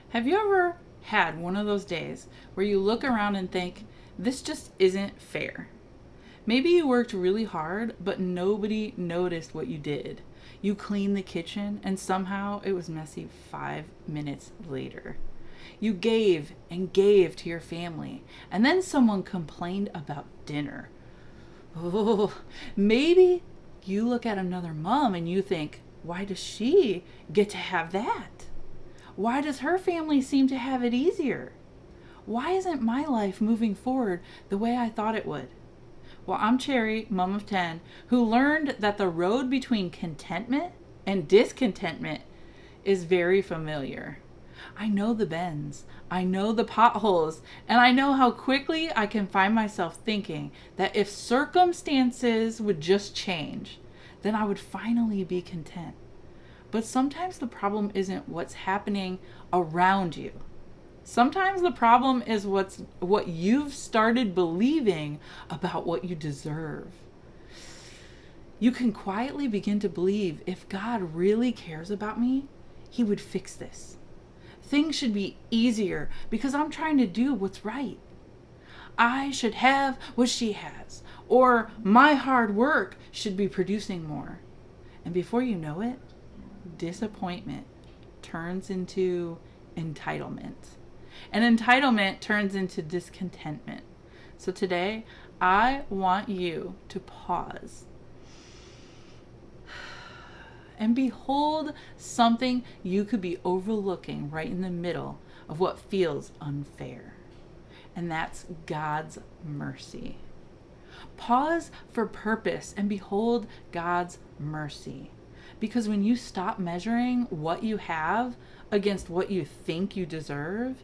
Have you ever had one of those days where you look around and think, this just isn't fair? Maybe you worked really hard, but nobody noticed what you did. You cleaned the kitchen, and somehow it was messy 5 minutes later. You gave and gave to your family, and then someone complained about dinner. Oh, maybe you look at another mom and you think, why does she get to have that? Why does her family seem to have it easier? Why isn't my life moving forward the way I thought it would? Well, I'm Cherry, mom of 10, who learned that the road between contentment and discontentment is very familiar. I know the bends, I know the potholes, and I know how quickly I can find myself thinking that if circumstances would just change, then I would finally be content. But sometimes the problem isn't what's happening around you. Sometimes the problem is what you've started believing about what you deserve. You can quietly begin to believe if God really cares about me, he would fix this. Things should be easier because I'm trying to do what's right. I should have what she has, or my hard work should be producing more. And before you know it, disappointment turns into entitlement. And entitlement turns into discontentment. So today, I want you to pause and behold something you could be overlooking right in the middle of what feels unfair. And that's God's mercy. Pause for purpose and behold God's mercy. Because when you stop measuring what you have against what you think you deserve,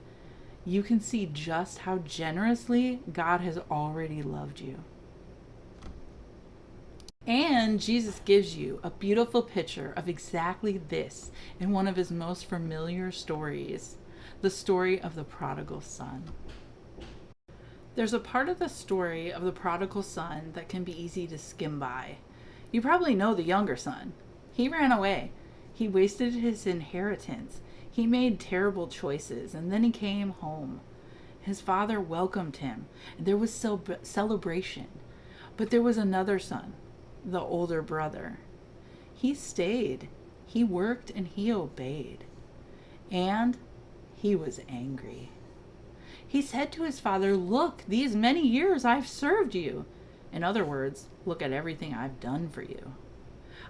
you can see just how generously God has already loved you. And Jesus gives you a beautiful picture of exactly this in one of his most familiar stories, the story of the prodigal son. There's a part of the story of the prodigal son that can be easy to skim by. You probably know the younger son. He ran away. He wasted his inheritance. He made terrible choices, and then he came home. His father welcomed him, and there was celebration. But there was another son, the older brother. He stayed. He worked and he obeyed. And he was angry. He said to his father, "Look, these many years I've served you." In other words, look at everything I've done for you.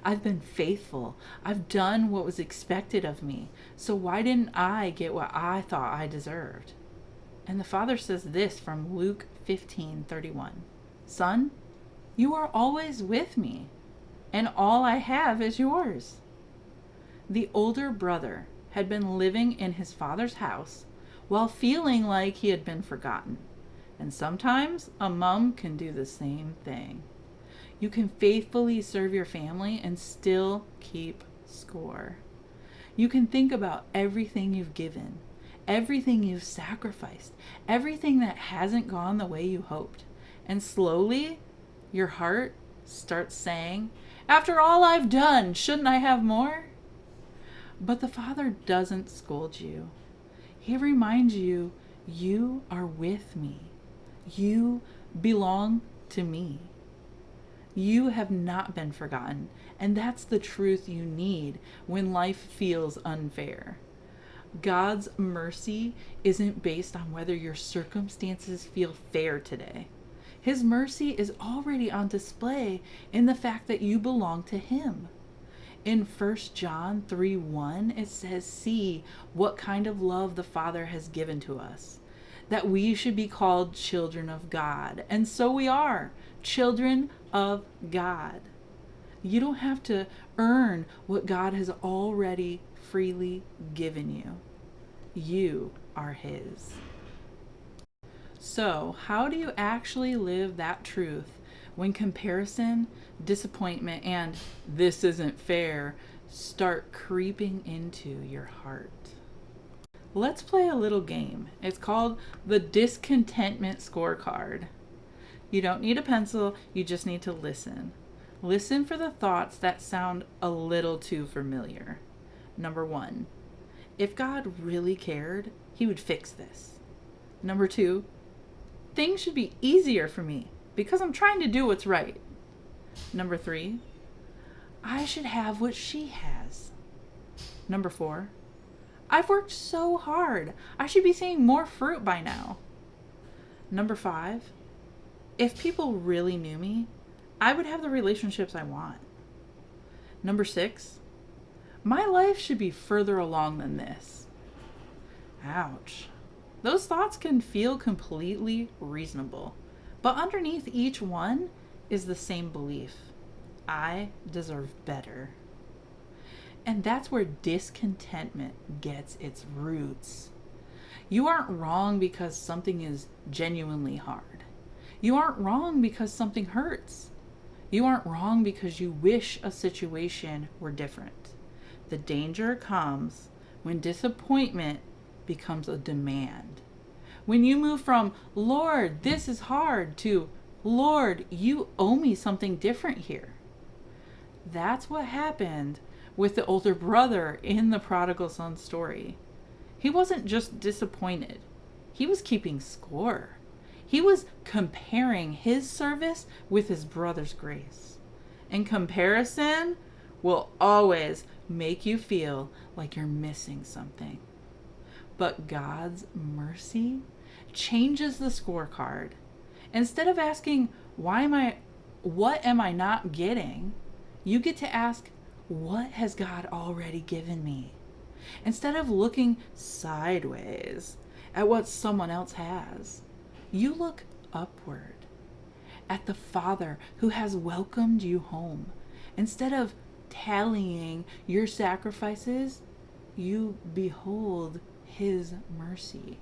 I've been faithful. I've done what was expected of me. So why didn't I get what I thought I deserved? And the father says this from Luke 15:31. "Son, you are always with me, and all I have is yours." The older brother had been living in his father's house while feeling like he had been forgotten. And sometimes a mom can do the same thing. You can faithfully serve your family and still keep score. You can think about everything you've given, everything you've sacrificed, everything that hasn't gone the way you hoped. And slowly, your heart starts saying, "After all I've done, shouldn't I have more?" But the Father doesn't scold you. He reminds you, you are with me. You belong to me. You have not been forgotten, and that's the truth you need when life feels unfair. God's mercy isn't based on whether your circumstances feel fair today. His mercy is already on display in the fact that you belong to him. In 1 John 3:1, it says, "See what kind of love the Father has given to us, that we should be called children of God." And so we are, children of God. You don't have to earn what God has already freely given you. You are his. So, how do you actually live that truth when comparison, disappointment, and "this isn't fair" start creeping into your heart? Let's play a little game. It's called the discontentment scorecard. You don't need a pencil, you just need to listen. Listen for the thoughts that sound a little too familiar. Number 1, If God really cared, he would fix this. Number 2, things should be easier for me because I'm trying to do what's right. Number 3, I should have what she has. Number 4, I've worked so hard. I should be seeing more fruit by now. Number 5, if people really knew me, I would have the relationships I want. Number 6, my life should be further along than this. Ouch. Those thoughts can feel completely reasonable, but underneath each one is the same belief. I deserve better. And that's where discontentment gets its roots. You aren't wrong because something is genuinely hard. You aren't wrong because something hurts. You aren't wrong because you wish a situation were different. The danger comes when disappointment becomes a demand. When you move from, Lord, this is hard, to, Lord, you owe me something different here. That's what happened with the older brother in the prodigal son story. He wasn't just disappointed. He was keeping score. He was comparing his service with his brother's grace. And comparison will always make you feel like you're missing something. But God's mercy changes the scorecard. Instead of asking, what am I not getting? You get to ask, what has God already given me? Instead of looking sideways at what someone else has, you look upward at the Father who has welcomed you home. Instead of tallying your sacrifices, you behold his mercy.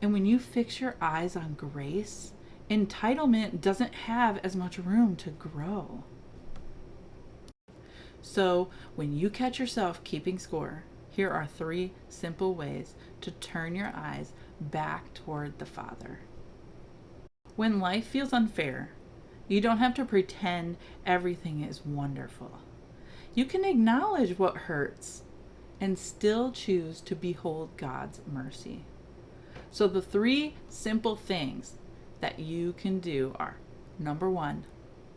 And when you fix your eyes on grace, entitlement doesn't have as much room to grow. So when you catch yourself keeping score, here are 3 simple ways to turn your eyes back toward the Father. When life feels unfair, you don't have to pretend everything is wonderful. You can acknowledge what hurts and still choose to behold God's mercy. So the 3 simple things that you can do are, number 1,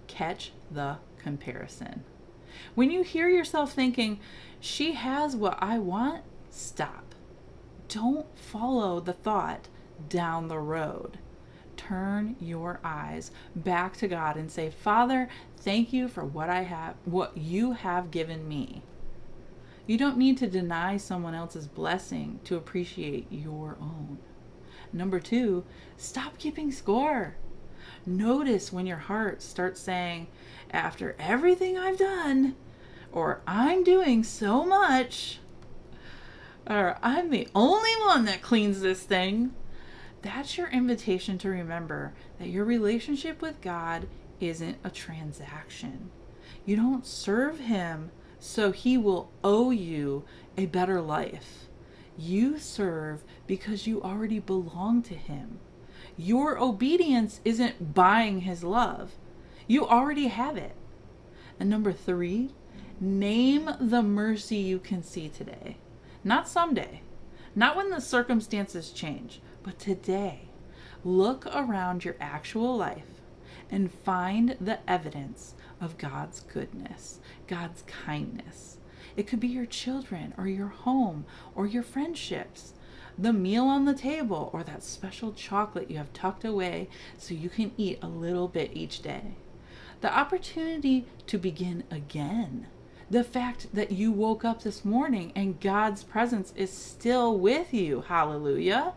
catch the comparison. When you hear yourself thinking, she has what I want, stop. Don't follow the thought down the road. Turn your eyes back to God and say, Father, thank you for what you have given me. You don't need to deny someone else's blessing to appreciate your own. Number 2, stop keeping score. Notice when your heart starts saying, after everything I've done, or I'm doing so much, or I'm the only one that cleans this thing. That's your invitation to remember that your relationship with God isn't a transaction. You don't serve him so he will owe you a better life. You serve because you already belong to him. Your obedience isn't buying his love. You already have it. And number 3, name the mercy you can see today. Not someday. Not when the circumstances change, but today. Look around your actual life and find the evidence of God's goodness, God's kindness. It could be your children or your home or your friendships, the meal on the table, or that special chocolate you have tucked away so you can eat a little bit each day. The opportunity to begin again. The fact that you woke up this morning and God's presence is still with you. Hallelujah.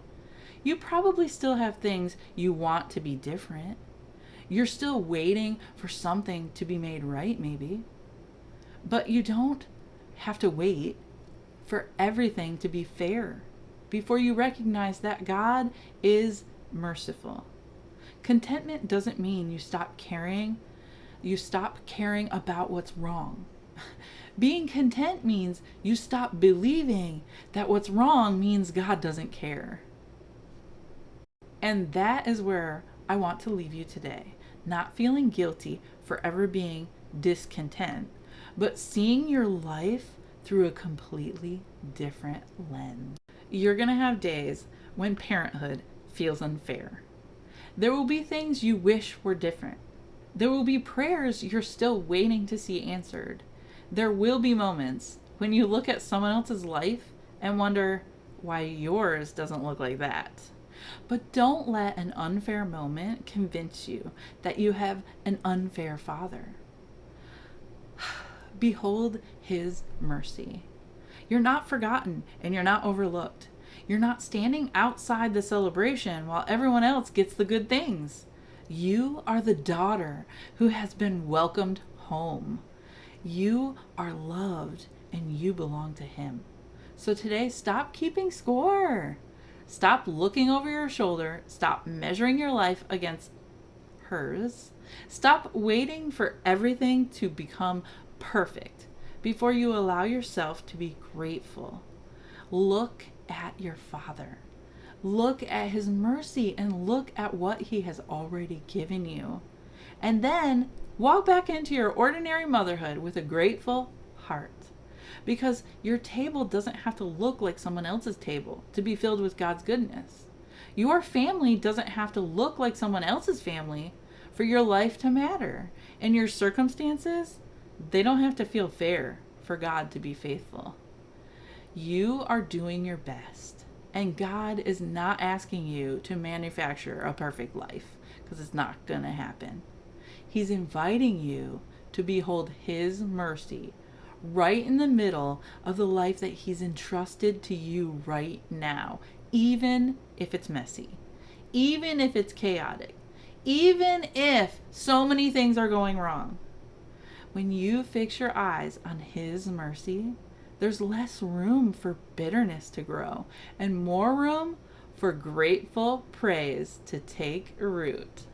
You probably still have things you want to be different. You're still waiting for something to be made right, maybe. But you don't have to wait for everything to be fair before you recognize that God is merciful. Contentment doesn't mean you stop caring about what's wrong. Being content means you stop believing that what's wrong means God doesn't care. And that is where I want to leave you today, not feeling guilty for ever being discontent, but seeing your life through a completely different lens. You're going to have days when parenthood feels unfair. There will be things you wish were different. There will be prayers you're still waiting to see answered. There will be moments when you look at someone else's life and wonder why yours doesn't look like that. But don't let an unfair moment convince you that you have an unfair father. Behold his mercy. You're not forgotten and you're not overlooked. You're not standing outside the celebration while everyone else gets the good things. You are the daughter who has been welcomed home. You are loved and you belong to him. So today, stop keeping score. Stop looking over your shoulder. Stop measuring your life against hers. Stop waiting for everything to become perfect before you allow yourself to be grateful. Look at your Father. Look at his mercy and look at what he has already given you. And then walk back into your ordinary motherhood with a grateful heart. Because your table doesn't have to look like someone else's table to be filled with God's goodness. Your family doesn't have to look like someone else's family for your life to matter. And your circumstances, they don't have to feel fair for God to be faithful. You are doing your best. And God is not asking you to manufacture a perfect life, because it's not going to happen. He's inviting you to behold his mercy right in the middle of the life that he's entrusted to you right now, even if it's messy, even if it's chaotic, even if so many things are going wrong. When you fix your eyes on his mercy, there's less room for bitterness to grow and more room for grateful praise to take root.